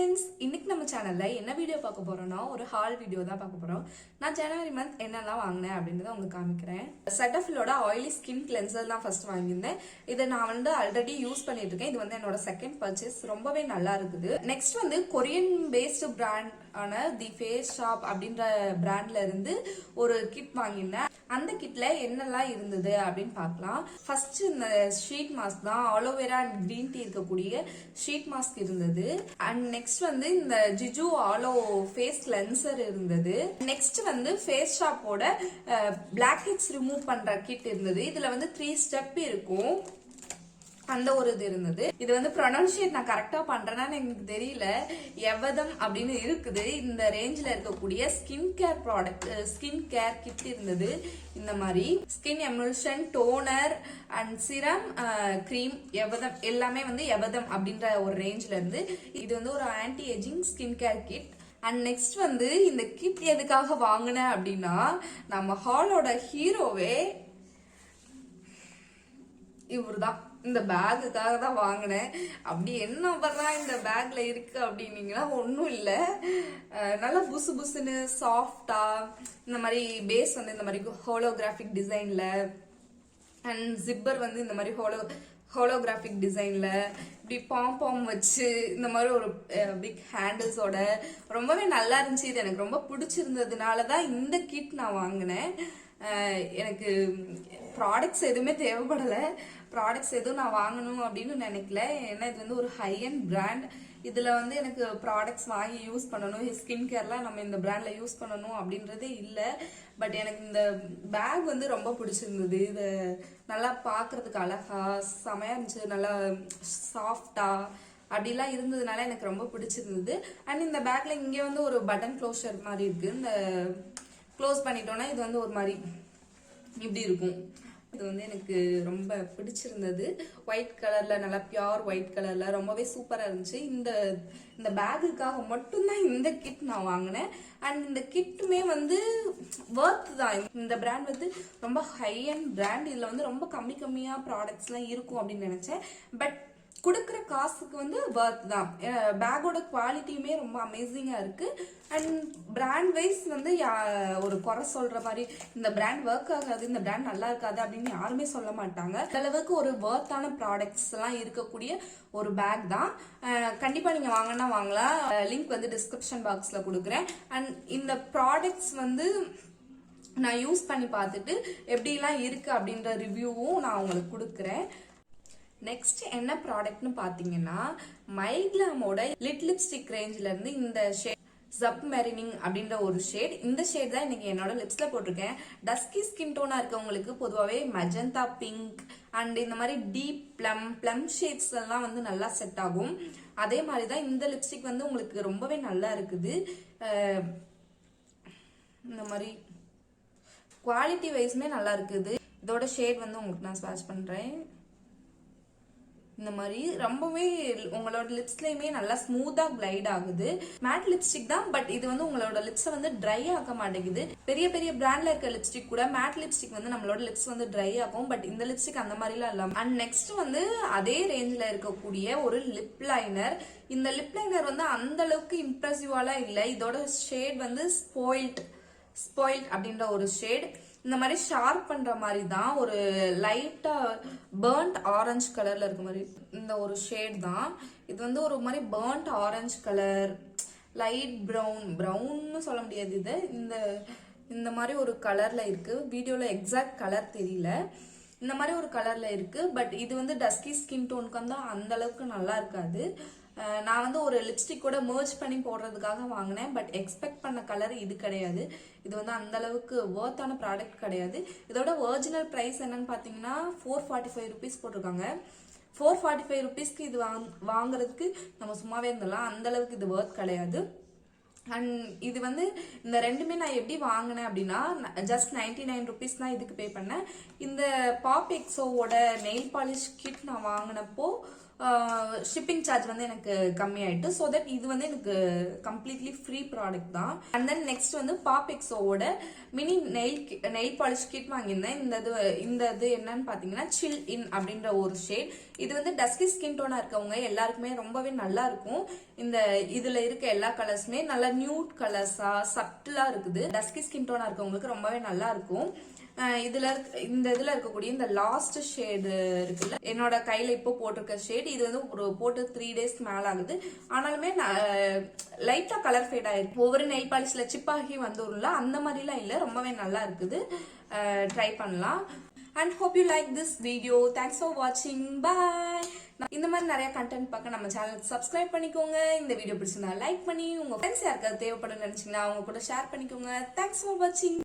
Friends, இன்னைக்கு நம்ம சேனல்ல என்ன வீடியோ பார்க்க போறோம்னா ஒரு ஹால் வீடியோ தான் பார்க்க போறோம். நான் ஜனவரி மந்த் என்னெல்லாம் வாங்கினேன் அப்படின்றத உங்களுக்கு காமிக்கிறேன். செட்டஃபிலோட ஆயிலி ஸ்கின் கிளென்சர் தான் ஃபர்ஸ்ட் வாங்கியிருந்தேன். இதை நான் ஆல்ரெடி யூஸ் பண்ணிட்டு இருக்கேன். இது என்னோட செகண்ட் பர்ச்சேஸ். ரொம்பவே நல்லா இருக்குது. நெக்ஸ்ட் கொரியன் பேஸ்டு பிராண்ட் ஆன தி ஃபேஸ் ஷாப் அப்படின்ற பிராண்ட்ல இருந்து ஒரு கிட் வாங்கியிருந்தேன். அந்த கிட்ல என்னெல்லாம் இருந்தது அப்படின்னு பார்க்கலாம். ஃபர்ஸ்ட் இந்த ஷீட் மாஸ்க் தான், ஆலோவேரா அண்ட் கிரீன் டீ இருக்கக்கூடிய ஷீட் மாஸ்க் இருந்தது. அண்ட் நெக்ஸ்ட் இந்த ஜிஜு ஆலோ ஃபேஸ் கிளென்சர் இருந்தது. நெக்ஸ்ட் ஃபேஸ் ஷாப்போட பிளாக் ஹெட்ஸ் ரிமூவ் பண்ற கிட் இருந்தது. இதுல 3 ஸ்டெப் இருக்கும். அந்த ஒரு இது இருந்தது. இது ப்ரொனன்சியேட் நான் கரெக்டா பண்றேன்னு எனக்கு தெரியல. எவதம் அப்படின்னு இருக்குது. இந்த ரேஞ்சில் இருக்கக்கூடிய skin care product, skin care kit இருந்தது. இந்த மாதிரி skin emulsion, toner and serum, cream, எவதம் எல்லாமே எவதம் அப்படின்ற ஒரு ரேஞ்சில இருந்து. இது ஒரு anti aging skin care kit. And next இந்த கிட் எதுக்காக வாங்கினேன் அப்படின்னா, நம்ம ஹாலோட ஹீரோவே இவருதான். இந்த பேக்குக்காக தான் வாங்கினேன். அப்படி என்ன பண்றா இந்த பேக்ல இருக்கு அப்படின்னீங்கன்னா ஒன்றும் இல்லை. நல்லா புசு புசுன்னு சாஃப்டா இந்த மாதிரி பேஸ் இந்த மாதிரி ஹோலோகிராஃபிக் டிசைன்ல அண்ட் ஜிப்பர் இந்த மாதிரி ஹோலோகிராஃபிக் டிசைன்ல இப்படி பாம் வச்சு இந்த மாதிரி ஒரு பிக் ஹேண்டில்ஸோட ரொம்பவே நல்லா இருந்துச்சு. இது எனக்கு ரொம்ப பிடிச்சிருந்ததுனால தான் இந்த கிட் நான் வாங்கினேன். எனக்கு ப்ராடக்ட்ஸ் எதுவுமே தேவைப்படலை. ப்ராடக்ட்ஸ் எதுவும் நான் வாங்கணும் அப்படின்னு நினைக்கல. ஏன்னா இது ஒரு ஹை அண்ட் பிராண்ட். இதுல எனக்கு ப்ராடக்ட்ஸ் வாங்கி யூஸ் பண்ணணும், ஸ்கின் கேர்லாம் நம்ம இந்த பிராண்ட்ல யூஸ் பண்ணணும் அப்படின்றதே இல்லை. பட் எனக்கு இந்த பேக் ரொம்ப பிடிச்சிருந்தது. இது நல்லா பார்க்கறதுக்கு அழகா செமையா இருந்துச்சு. நல்லா சாஃப்டா அப்படிலாம் இருந்ததுனால எனக்கு ரொம்ப பிடிச்சிருந்தது. அண்ட் இந்த பேக்ல இங்கே ஒரு பட்டன் க்ளோஷர் மாதிரி இருக்கு. இந்த க்ளோஸ் பண்ணிட்டோம்னா இது ஒரு மாதிரி இப்படி இருக்கும். இது எனக்கு ரொம்ப பிடிச்சிருந்தது. ஒயிட் கலர்ல, நல்லா பியூர் ஒயிட் கலர்ல ரொம்பவே சூப்பரா இருந்துச்சு. இந்த பேக்குக்காக மட்டும்தான் இந்த கிட் நான் வாங்கினேன். அண்ட் இந்த கிட்டுமே வர்த் தான். இந்த பிராண்ட் ரொம்ப ஹை அண்ட் பிராண்ட். இதுல ரொம்ப கம்மியா ப்ராடக்ட்ஸ் எல்லாம் இருக்கும் அப்படின்னு நினைச்சேன். பட் கொடுக்குற காசுக்கு வர்த் தான். பேக்கோட குவாலிட்டியுமே ரொம்ப அமேசிங்கா இருக்கு. அண்ட் பிராண்ட் வைஸ் ஒரு குறை சொல்ற மாதிரி இந்த பிராண்ட் ஒர்க் ஆகாது, இந்த பிராண்ட் நல்லா இருக்காது அப்படின்னு யாருமே சொல்ல மாட்டாங்க. அளவுக்கு ஒரு வர்த்தான ப்ராடக்ட்ஸ் எல்லாம் இருக்கக்கூடிய ஒரு பேக் தான். கண்டிப்பா நீங்க வாங்கினா வாங்கலாம். லிங்க் டிஸ்கிரிப்ஷன் பாக்ஸ்ல கொடுக்குறேன். அண்ட் இந்த ப்ராடக்ட்ஸ் நான் யூஸ் பண்ணி பார்த்துட்டு எப்படிலாம் இருக்கு அப்படின்ற ரிவ்யூவும் நான் உங்களுக்கு கொடுக்குறேன். நெக்ஸ்ட் என்ன ப்ராடக்ட்னு பாத்தீங்கன்னா, மைக்லாமோட லிட் லிப்ஸ்டிக் ரேஞ்சில இருந்து இந்த ஷேட் ஜப் மெரினிங் அப்படின்ற ஒரு ஷேட். இந்த ஷேட் தான் இன்னைக்கு என்னோட லிப்ஸ்ல போட்டிருக்கேன். டஸ்கி ஸ்கின் டோனா இருக்கவங்களுக்கு பொதுவாகவே மெஜந்தா பிங்க் அண்ட் இந்த மாதிரி டீப் பிளம் ஷேட்ஸ் எல்லாம் நல்லா செட் ஆகும். அதே மாதிரி தான் இந்த லிப்ஸ்டிக் உங்களுக்கு ரொம்பவே நல்லா இருக்குது. இந்த மாதிரி குவாலிட்டி வைஸ்மே நல்லா இருக்குது. இதோட ஷேட் உங்களுக்கு நான் ஸ்வாட்ச் பண்றேன். இந்த மாதிரி ரொம்பவே உங்களோட லிப்ஸ்லயுமே நல்லா ஸ்மூத்தா கிளைட் ஆகுது. மேட் லிப்ஸ்டிக் தான், பட் இது உங்களோட லிப்ஸை ட்ரை ஆக்க மாட்டேங்குது. பெரிய பெரிய பிராண்ட்ல இருக்க லிப்ஸ்டிக் கூட மேட் லிப்ஸ்டிக் நம்மளோட லிப்ஸ் ட்ரை ஆகும். பட் இந்த லிப்ஸ்டிக் அந்த மாதிரிலாம் இல்லாம. அண்ட் நெக்ஸ்ட் அதே ரேஞ்சில இருக்கக்கூடிய ஒரு லிப் லைனர். இந்த லிப் லைனர் அந்த அளவுக்கு இம்ப்ரெசிவாலாம் இல்லை. இதோட ஷேட் ஸ்பாயில்ட் அப்படின்ற ஒரு ஷேட். இந்த மாதிரி ஷார்ப் பண்ற மாதிரி தான், ஒரு லைட்டா பர்ன்ட் ஆரஞ்சு கலர்ல இருக்க மாதிரி இந்த ஒரு ஷேட் தான். இது ஒரு மாதிரி பர்ன்ட் ஆரஞ்சு கலர், லைட் ப்ரௌன்னு சொல்ல முடியாது. இது இந்த மாதிரி ஒரு கலர்ல இருக்கு. வீடியோல எக்ஸாக்ட் கலர் தெரியல. இந்த மாதிரி ஒரு கலர்ல இருக்கு. பட் இது டஸ்கி ஸ்கின் டோனுக்கு அந்த அளவுக்கு நல்லா இருக்காது. நான் ஒரு லிப்ஸ்டிக் கூட மர்ஜ் பண்ணி போடுறதுக்காக வாங்கினேன். பட் எக்ஸ்பெக்ட் பண்ண கலர் இது கிடையாது. இது அந்த அளவுக்கு வர்த்தான ப்ராடக்ட் கிடையாது. இதோட ஒரிஜினல் பிரைஸ் என்னன்னு பாத்தீங்கன்னா 445 ருபீஸ் போட்டிருக்காங்க. 445 ருபீஸ்க்கு இது வாங்குறதுக்கு நம்ம சும்மாவே இருந்தலாம். அந்த அளவுக்கு இது வர்த் கிடையாது. அண்ட் இது இந்த ரெண்டுமே நான் எப்படி வாங்கினேன் அப்படின்னா, ஜஸ்ட் 99 ருபீஸ் தான் இதுக்கு பே பண்ணேன். இந்த பாப் எக்ஸோவோட நெயில் பாலிஷ் கிட் நான் வாங்கினப்போ ஷிப்பிங் சார்ஜ் வந்து எனக்கு கம்மியாயிட்டு. ஸோ தட் இது வந்து எனக்கு கம்ப்ளீட்லி ஃப்ரீ ப்ராடக்ட் தான். அண்ட் தென் நெக்ஸ்ட் வந்து பாபெக்ஸோட மினி நெயில் பாலிஷ் கிட் வாங்கியிருந்தேன். இந்த இது என்னன்னு பாத்தீங்கன்னா சில் இன் அப்படின்ற ஒரு ஷேட். இது வந்து டஸ்கி ஸ்கின் டோனா இருக்கவங்க எல்லாருக்குமே ரொம்பவே நல்லா இருக்கும். இதுல இருக்க எல்லா கலர்ஸுமே நல்லா நியூட் கலர்ஸா சட்டிலா இருக்குது. டஸ்கி ஸ்கின் டோனா இருக்கவங்களுக்கு ரொம்பவே நல்லா இருக்கும். இதுல இருக்கக்கூடிய இந்த லாஸ்ட் ஷேடு இருக்குல்ல, என்னோட கையில இப்போ போட்டிருக்க ஷேட், இது வந்து ஒரு போட்டு 3 days மேல ஆகுது. ஆனாலுமே லைட்டா கலர் ஃபேட் ஆயிருக்கு. ஒவ்வொரு நெயில் பாலிஷ்ல சிப் ஆகி வந்துரும்ல, அந்த மாதிரிலாம் இல்ல, ரொம்பவே நல்லா இருக்குது. ட்ரை பண்ணலாம். And hope you like this video. Thanks for watching. Bye. இந்த மாதிரி நிறைய கண்டென்ட் பார்க்க நம்ம சேனலுக்கு சப்ஸ்கிரைப் பண்ணிக்கோங்க. இந்த வீடியோ பிடிச்சிருந்தா லைக் பண்ணி உங்க ஃப்ரெண்ட்ஸ் யாருக்காவது தேவைப்படும் நினைச்சீங்கன்னா அவங்க கூட ஷேர் பண்ணிக்கோங்க. தேங்க்ஸ் ஃபார் வாட்சிங்.